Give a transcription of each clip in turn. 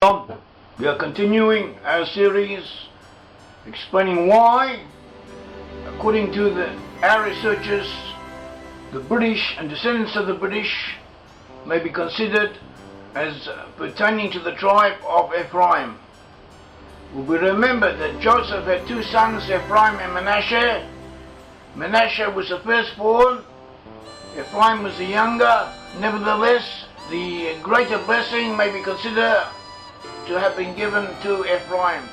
We are continuing our series explaining why, according to our researchers, the British and descendants of the British may be considered as pertaining to the tribe of Ephraim. We remember that Joseph had two sons, Ephraim and Manasseh. Manasseh was the firstborn, Ephraim was the younger. Nevertheless, the greater blessing may be considered to have been given to Ephraim.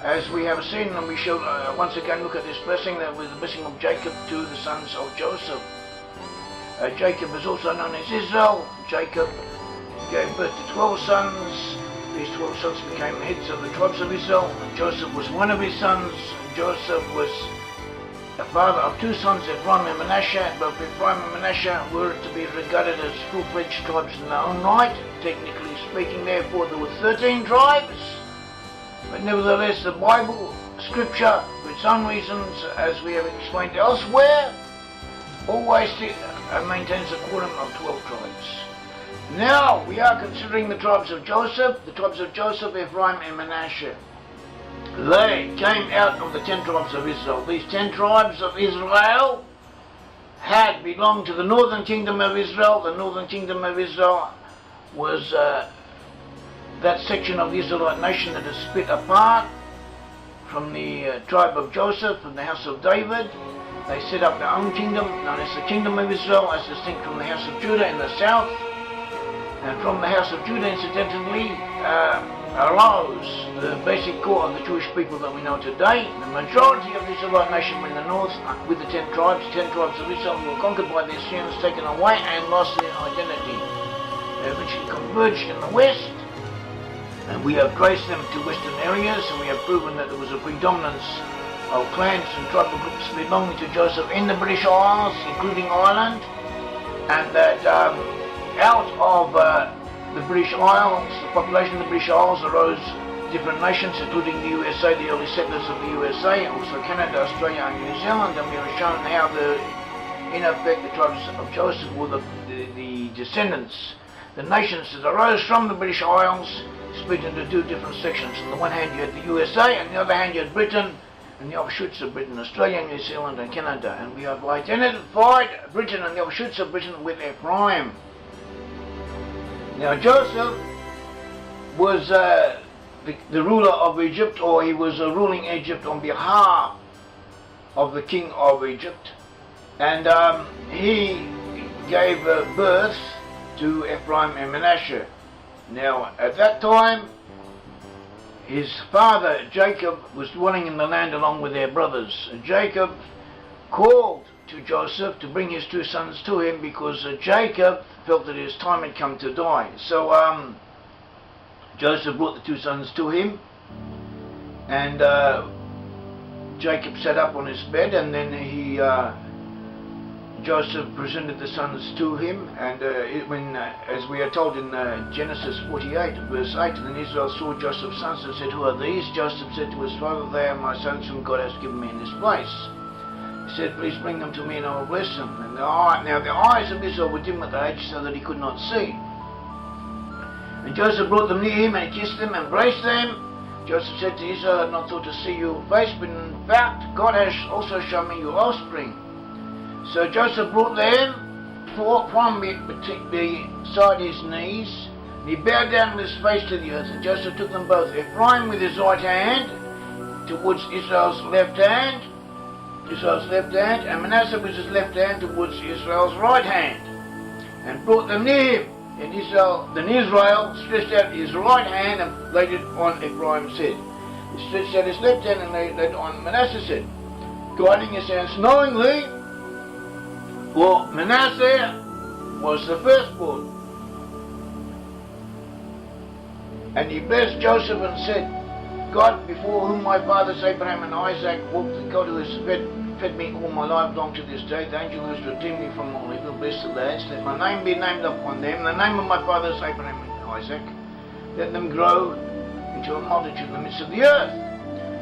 As we have seen, and we shall once again look at this blessing, that was the blessing of Jacob to the sons of Joseph. Jacob is also known as Israel. Jacob gave birth to 12 sons. These 12 sons became heads of the tribes of Israel. Joseph was one of his sons. Joseph was the father of two sons, Ephraim and Manasseh. Both Ephraim and Manasseh were to be regarded as full-fledged tribes in their own right. Technically speaking, therefore, there were 13 tribes. But nevertheless, the Bible, Scripture, for its own reasons, as we have explained elsewhere, always maintains a quorum of 12 tribes. Now, we are considering the tribes of Joseph, Ephraim and Manasseh. They came out of the 10 tribes of Israel. These 10 tribes of Israel had belonged to the northern kingdom of Israel. The northern kingdom of Israel was that section of the Israelite nation that is split apart from the tribe of Joseph, from the house of David. They set up their own kingdom, known as the kingdom of Israel, as distinct from the house of Judah in the south. And from the house of Judah, incidentally, arose the basic core of the Jewish people that we know today. The majority of the Israelite nation were in the north with the 10 tribes of Israel, who were conquered by the Assyrians, taken away and lost their identity. They eventually converged in the west, and we have traced them to western areas, and we have proven that there was a predominance of clans and tribal groups belonging to Joseph in the British Isles, including Ireland, and that out of the British Isles, the population of the British Isles, arose different nations, including the USA, the early settlers of the USA, also Canada, Australia and New Zealand, and we have shown how in effect the tribes of Joseph were the descendants, the nations that arose from the British Isles, split into two different sections. On the one hand you had the USA, and on the other hand you had Britain, and the offshoots of Britain, Australia, New Zealand and Canada. And we have identified Britain and the offshoots of Britain with Ephraim. Now Joseph was the ruler of Egypt, or he was ruling Egypt on behalf of the king of Egypt, and he gave birth to Ephraim and Manasseh. Now at that time his father Jacob was dwelling in the land along with their brothers. Jacob called to Joseph to bring his two sons to him, because Jacob felt that his time had come to die. So Joseph brought the two sons to him, and Jacob sat up on his bed, and then Joseph presented the sons to him, and as we are told in Genesis 48, verse 8, and then Israel saw Joseph's sons and said, "Who are these?" Joseph said to his father, "They are my sons whom God has given me in this place." He said, "Please bring them to me and I will bless them." And now the eyes of Israel were dim with age, so that he could not see. And Joseph brought them near him, and he kissed them, and embraced them. Joseph said to Israel, "I had not thought to see your face, but in fact God has also shown me your offspring." So Joseph brought them from beside his knees, and he bowed down with his face to the earth. And Joseph took them both, Ephraim with his right hand towards Israel's left hand, and Manasseh with his left hand towards Israel's right hand, and brought them near him. And then Israel stretched out his right hand and laid it on Ephraim's head. He stretched out his left hand and laid it on Manasseh's head, guiding his hands knowingly. For Manasseh was the firstborn. And he blessed Joseph and said, "God, before whom my fathers Abraham and Isaac walked, the God who has fed me all my life long to this day, the angel who has redeemed me from all evil, bless the lads, let my name be named upon them, the name of my fathers Abraham and Isaac. Let them grow into a multitude in the midst of the earth."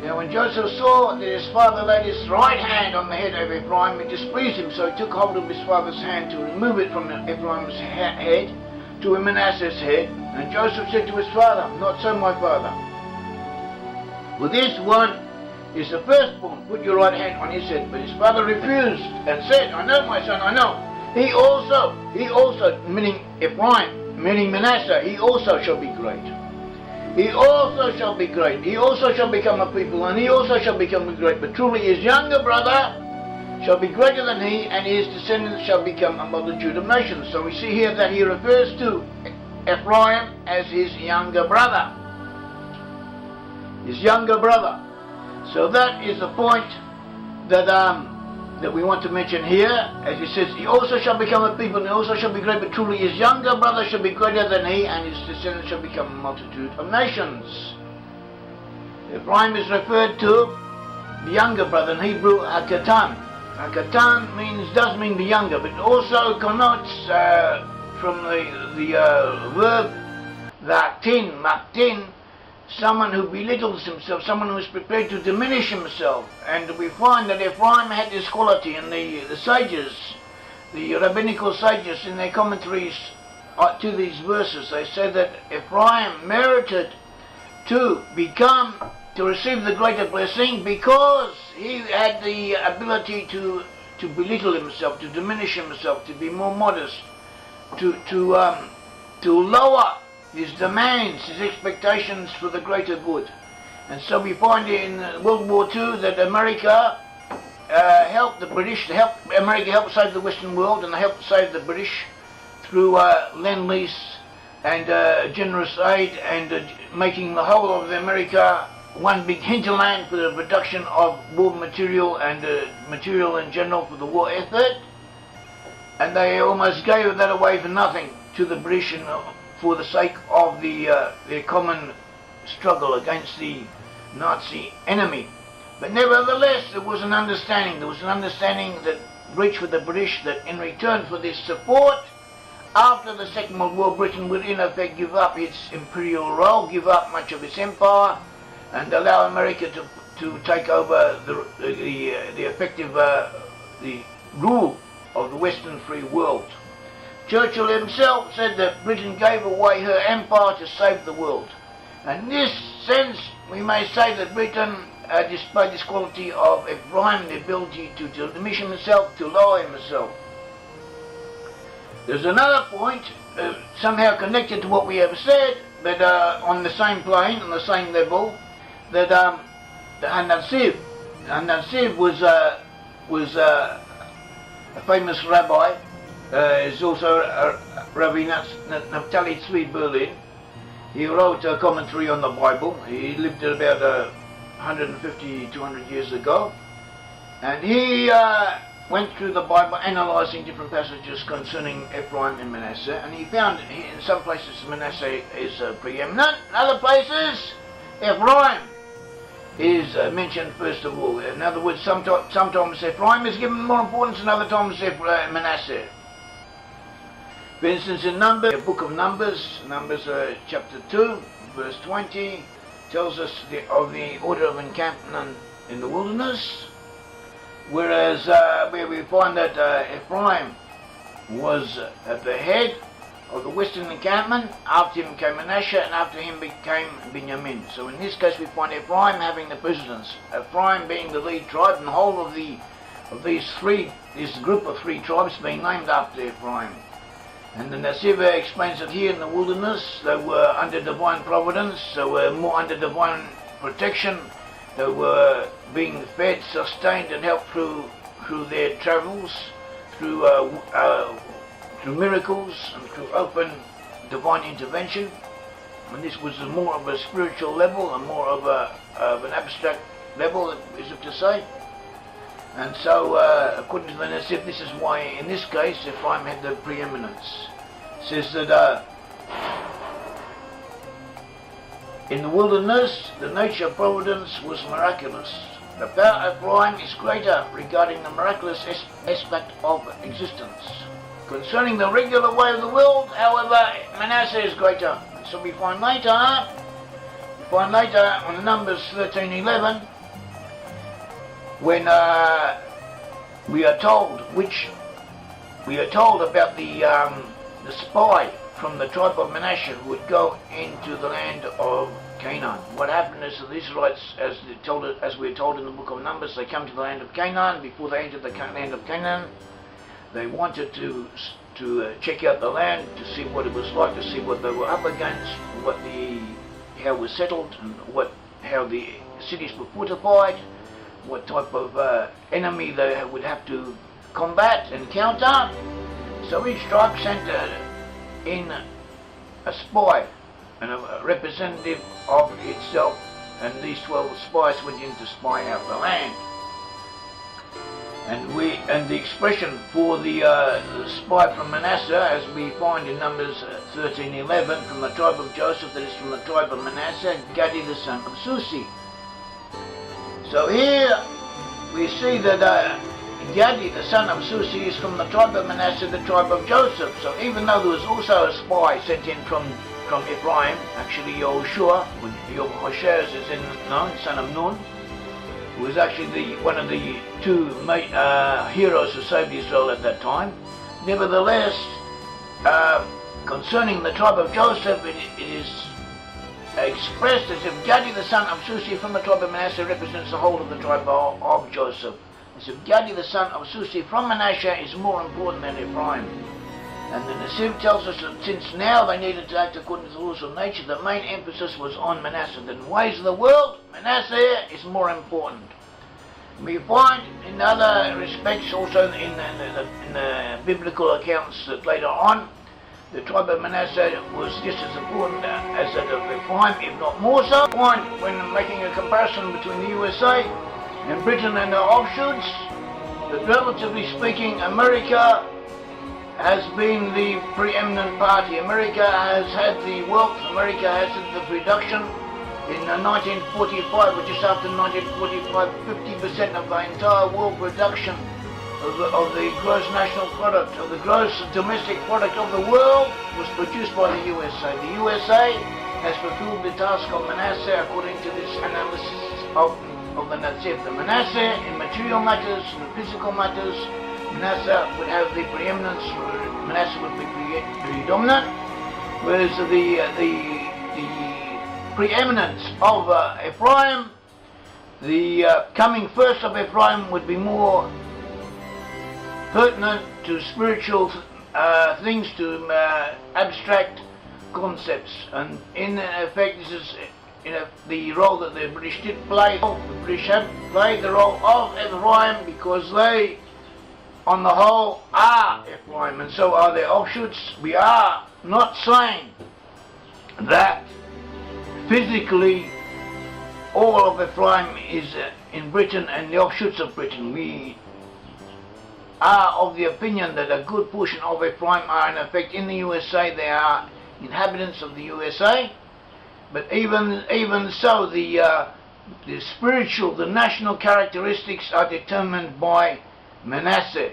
Now when Joseph saw that his father laid his right hand on the head of Ephraim, it displeased him, so he took hold of his father's hand to remove it from Ephraim's head, to Manasseh's head. And Joseph said to his father, "Not so, my father. For this one is the firstborn. Put your right hand on his head." But his father refused and said, "I know, my son, I know. He also, meaning Ephraim, meaning Manasseh, he also shall be great. He also shall be great. He also shall become a people, and he also shall become great. But truly his younger brother shall be greater than he, and his descendants shall become a multitude of nations." So we see here that he refers to Ephraim as his younger brother. His younger brother. So that is the point that we want to mention here, as he says, "He also shall become a people, and he also shall be great, but truly his younger brother shall be greater than he, and his descendants shall become a multitude of nations." Ephraim is referred to the younger brother, in Hebrew, HaKatan. HaKatan does mean the younger, but also connotes from the verb maktin, someone who belittles himself, someone who is prepared to diminish himself. And we find that Ephraim had this quality, and the sages, the rabbinical sages, in their commentaries to these verses, they said that Ephraim merited to receive the greater blessing because he had the ability to belittle himself, to diminish himself, to be more modest, to lower his demands, his expectations for the greater good. And so we find in World War II that America helped the British, America helped save the Western world, and they helped save the British through Lend-Lease and generous aid, and making the whole of America one big hinterland for the production of war material and material in general for the war effort. And they almost gave that away for nothing to the British, and for the sake of their common struggle against the Nazi enemy. But nevertheless, there was an understanding that reached with the British, that in return for this support, after the Second World War, Britain would in effect give up its imperial role, give up much of its empire, and allow America to take over the effective the rule of the Western free world. Churchill himself said that Britain gave away her empire to save the world. And in this sense, we may say that Britain displayed this quality of Ephraim, the ability to diminish himself, to lower himself. There's another point, somehow connected to what we have said, but on the same plane, on the same level, that the Hanasiv was a famous rabbi. Is also Rabbi Naftali Tzvi Berlin. He wrote a commentary on the Bible. He lived about 150, 200 years ago. And he went through the Bible, analyzing different passages concerning Ephraim and Manasseh. And he found in some places Manasseh is preeminent. In other places, Ephraim is mentioned first of all. In other words, sometimes Ephraim is given more importance, and other times Manasseh. For instance, in the book of Numbers chapter 2, verse 20, tells us of the order of encampment in the wilderness, whereas where we find that Ephraim was at the head of the western encampment, after him came Manasseh, and after him became Benjamin. So in this case we find Ephraim having the precedence, Ephraim being the lead tribe, and the whole of this group of three tribes being named after Ephraim. And the Nasiva explains that here in the wilderness they were under divine providence, they were more under divine protection, they were being fed, sustained and helped through their travels, through miracles and through open divine intervention. And this was more of a spiritual level and more of an abstract level, as if to say. And so, according to the Nasiv, this is why, in this case, Ephraim had the preeminence. It says that in the wilderness, the nature of providence was miraculous. The power of Ephraim is greater regarding the miraculous aspect of existence. Concerning the regular way of the world, however, Manasseh is greater. So we find later on Numbers 13:11, when we are told about the spy from the tribe of Manasseh would go into the land of Canaan. What happened is the Israelites, as we're told in the book of Numbers, they come to the land of Canaan. Before they entered the land of Canaan, they wanted to check out the land, to see what it was like, to see what they were up against, how it was settled, and how the cities were fortified, what type of enemy they would have to combat and counter. So each tribe sent in a spy and a representative of itself, and these 12 spies went in to spy out the land. And the expression for the spy from Manasseh, as we find in Numbers 13:11, from the tribe of Joseph, that is from the tribe of Manasseh, Gadi the son of Susi. So here we see that Gadi the son of Susi is from the tribe of Manasseh, the tribe of Joseph. So even though there was also a spy sent in from Ephraim, actually Yahushua, Hoshea is known, son of Nun, who was actually one of the two heroes who saved Israel at that time. Nevertheless, concerning the tribe of Joseph, it is expressed as if Gadi the son of Susi from the tribe of Manasseh represents the whole of the tribe of Joseph. As if Gadi the son of Susi from Manasseh is more important than Ephraim. And the Nasiv tells us that since now they needed to act according to the rules of nature, the main emphasis was on Manasseh. The ways of the world, Manasseh is more important. We find in other respects, also in the biblical accounts that later on, the tribe of Manasseh was just as important as that of Ephraim, if not more so. When making a comparison between the USA and Britain and their offshoots, that relatively speaking, America has been the preeminent party. America has had the wealth, America has had the production. In 1945, or just after 1945, 50% of the entire world production of the gross national product, of the gross domestic product of the world, was produced by the USA. The USA has fulfilled the task of Manasseh according to this analysis of the Nasiv. The Manasseh in material matters, in physical matters, Manasseh would have the preeminence, Manasseh would be predominant, whereas the preeminence of Ephraim, the coming first of Ephraim would be more pertinent to spiritual things, to abstract concepts. And in effect, this is the role that the British did play. The British have played the role of Ephraim because they, on the whole, are Ephraim, and so are their offshoots. We are not saying that physically all of Ephraim is in Britain and the offshoots of Britain. We are of the opinion that a good portion of Ephraim are in effect in the USA. They are inhabitants of the USA, but even so, the spiritual, the national characteristics are determined by Manasseh.